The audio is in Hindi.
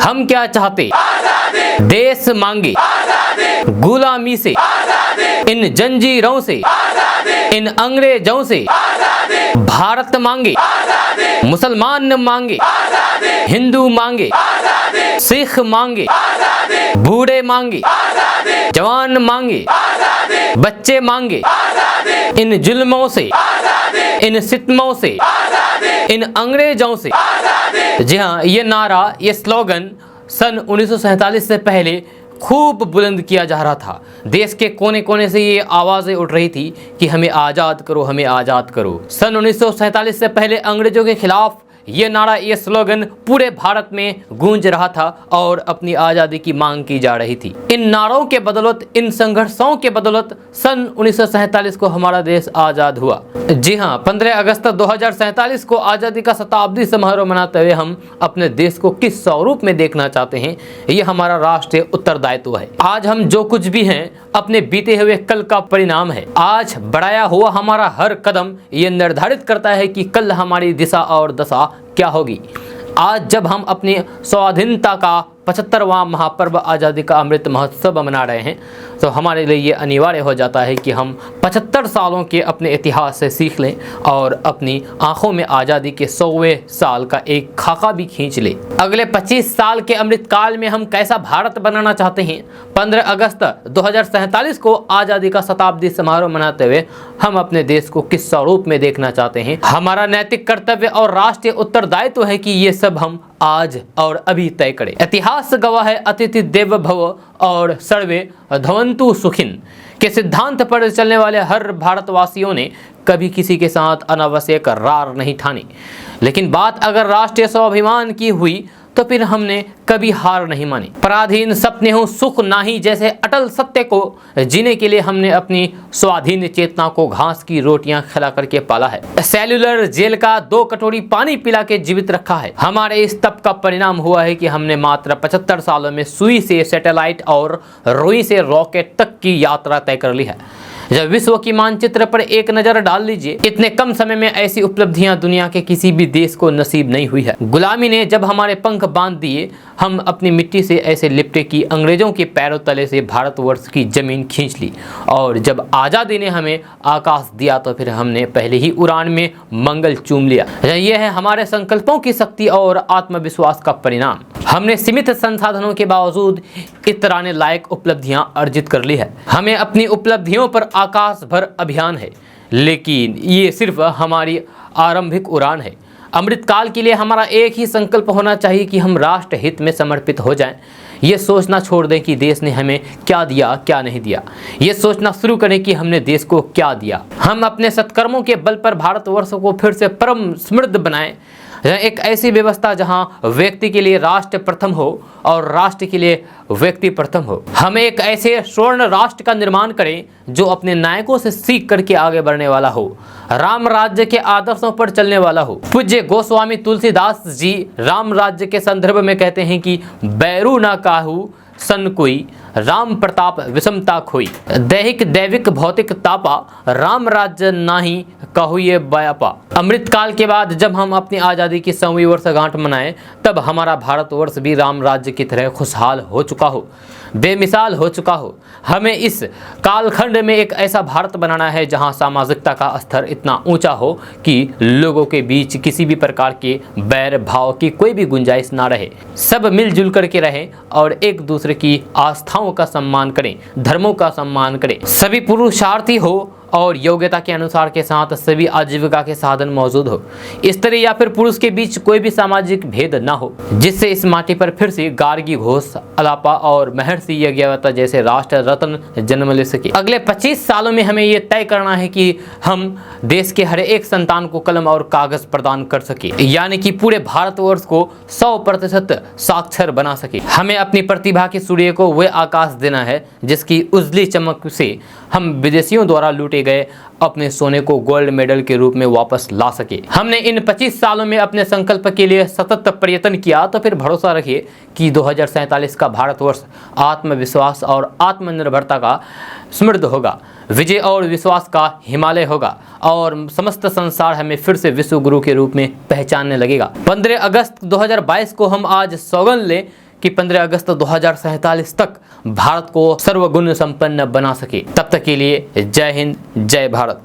हम क्या चाहते? देश मांगे, गुलामी से, इन जंजीरों से, इन अंग्रेजों से। भारत मांगे, मुसलमान मांगे, हिंदू मांगे, सिख मांगे, बूढ़े मांगे, जवान मांगे, बच्चे मांगे। इन जुल्मों से, इन सितमों से, इन अंग्रेजों से। जी हाँ, ये नारा, ये स्लोगन सन 1947 से पहले खूब बुलंद किया जा रहा था। देश के कोने कोने से ये आवाज़ें उठ रही थी कि हमें आज़ाद करो, हमें आज़ाद करो। सन 1947 से पहले अंग्रेजों के खिलाफ ये नारा, ये स्लोगन पूरे भारत में गूंज रहा था और अपनी आज़ादी की मांग की जा रही थी। इन नारों के बदौलत, इन संघर्षों के बदौलत सन 1947 को हमारा देश आज़ाद हुआ। जी हाँ, 15 अगस्त 2047 को आज़ादी का शताब्दी समारोह मनाते हुए हम अपने देश को किस स्वरूप में देखना चाहते हैं, ये हमारा राष्ट्रीय उत्तरदायित्व है। आज हम जो कुछ भी हैं, अपने बीते हुए कल का परिणाम है। आज बढ़ाया हुआ हमारा हर कदम ये निर्धारित करता है कि कल हमारी दिशा और दशा क्या होगी। आज जब हम अपनी स्वाधीनता का 75वां महापर्व आज़ादी का अमृत महोत्सव मना रहे हैं, तो हमारे लिए ये अनिवार्य हो जाता है कि हम 75 सालों के अपने इतिहास से सीख लें और अपनी आंखों में आज़ादी के 100वें साल का एक खाका भी खींच लें। अगले 25 साल के अमृतकाल में हम कैसा भारत बनाना चाहते हैं, 15 अगस्त 2047 को आज़ादी का शताब्दी समारोह मनाते हुए हम अपने देश को किस स्वरूप में देखना चाहते हैं। हमारा नैतिक कर्तव्य और राष्ट्रीय उत्तरदायित्व है कि ये सब हम आज और अभी तय करें। इतिहास गवाह है, अतिथि देवो भव और सर्वे भवन्तु सुखिन के सिद्धांत पर चलने वाले हर भारतवासियों ने कभी किसी के साथ अनावश्यक रार नहीं ठानी। लेकिन बात अगर राष्ट्रीय स्वाभिमान की हुई तो फिर हमने कभी हार नहीं मानी। पराधीन सपने हो सुख नाही जैसे अटल सत्य को जीने के लिए हमने अपनी स्वाधीन चेतना को घास की रोटियां खिला करके पाला है। सेल्यूलर जेल का 2 कटोरी पानी पिला के जीवित रखा है। हमारे इस तप का परिणाम हुआ है कि हमने मात्र 75 सालों में सुई से सैटेलाइट और रुई से रॉकेट तक की यात्रा तय कर ली है। जब विश्व की मानचित्र पर एक नजर डाल लीजिए, इतने कम समय में ऐसी उपलब्धियां दुनिया के किसी भी देश को नसीब नहीं हुई है। गुलामी ने जब हमारे पंख बांध दिए, हम अपनी मिट्टी से ऐसे लिपटे कि अंग्रेजों के पैरों तले से भारतवर्ष की जमीन खींच ली। और जब आज़ादी ने हमें आकाश दिया तो फिर हमने पहले ही उड़ान में मंगल चूम लिया। यह है हमारे संकल्पों की शक्ति और आत्मविश्वास का परिणाम। हमने सीमित संसाधनों के बावजूद इतराने लायक उपलब्धियां अर्जित कर ली है। हमें अपनी उपलब्धियों पर आकाश भर अभियान है, लेकिन ये सिर्फ हमारी आरंभिक उड़ान है। अमृतकाल के लिए हमारा एक ही संकल्प होना चाहिए कि हम राष्ट्र हित में समर्पित हो जाएं। ये सोचना छोड़ दें कि देश ने हमें क्या दिया, क्या नहीं दिया। ये सोचना शुरू करें कि हमने देश को क्या दिया। हम अपने सत्कर्मों के बल पर भारतवर्ष को फिर से परम समृद्ध बनाएं। एक ऐसी व्यवस्था जहां व्यक्ति के लिए राष्ट्र प्रथम हो और राष्ट्र के लिए व्यक्ति प्रथम हो। हमें एक ऐसे स्वर्ण राष्ट्र का निर्माण करें जो अपने नायकों से सीख करके आगे बढ़ने वाला हो, राम राज्य के आदर्शों पर चलने वाला हो। पूज्य गोस्वामी तुलसीदास जी राम राज्य के संदर्भ में कहते हैं कि बैरू ना काहू सन कोई, राम प्रताप विषमता खोई। दैहिक दैविक भौतिक तापा, राम राज्य नाही कहुए व्यापा। अमृतकाल के बाद जब हम अपनी आज़ादी की 100वीं वर्षगांठ मनाएं, तब हमारा भारतवर्ष भी राम राज्य की तरह खुशहाल हो चुका हो, बेमिसाल हो चुका हो। हमें इस कालखंड में एक ऐसा भारत बनाना है जहां सामाजिकता का स्तर इतना ऊंचा हो कि लोगों के बीच किसी भी प्रकार के बैर भाव की कोई भी गुंजाइश ना रहे। सब मिलजुल करके रहें और एक दूसरे की आस्थाओं का सम्मान करें, धर्मों का सम्मान करें। सभी पुरुषार्थी हो और योग्यता के अनुसार के साथ सभी आजीविका के साधन मौजूद हो। स्त्री या फिर पुरुष के बीच कोई भी सामाजिक भेद न हो, जिससे इस माटी पर फिर से गार्गी घोष, अलापा और महर्षि यज्ञवल्क्य जैसे राष्ट्र रत्न जन्म ले सके। अगले 25 सालों में हमें ये तय करना है कि हम देश के हर एक संतान को कलम और कागज प्रदान कर सके, यानी कि पूरे भारतवर्ष को 100% साक्षर बना सके। हमें अपनी प्रतिभा के सूर्य को वह आकाश देना है जिसकी उजली चमक से हम विदेशियों द्वारा लूटे गए अपने सोने को गोल्ड मेडल के रूप में वापस ला सके। हमने इन 25 सालों में अपने संकल्प के लिए सतत प्रयत्न किया, तो फिर भरोसा रखिए कि 2047 का भारतवर्ष आत्मविश्वास और आत्मनिर्भरता का समृद्ध होगा, विजय और विश्वास का हिमालय होगा और समस्त संसार हमें फिर से विश्व गुरु के रूप में पहचानने लगेगा। 15 अगस्त 2022 को हम आज सौगंध लें कि 15 अगस्त 2047 तक भारत को सर्वगुण संपन्न बना सके। तब तक के लिए जय हिंद, जय भारत।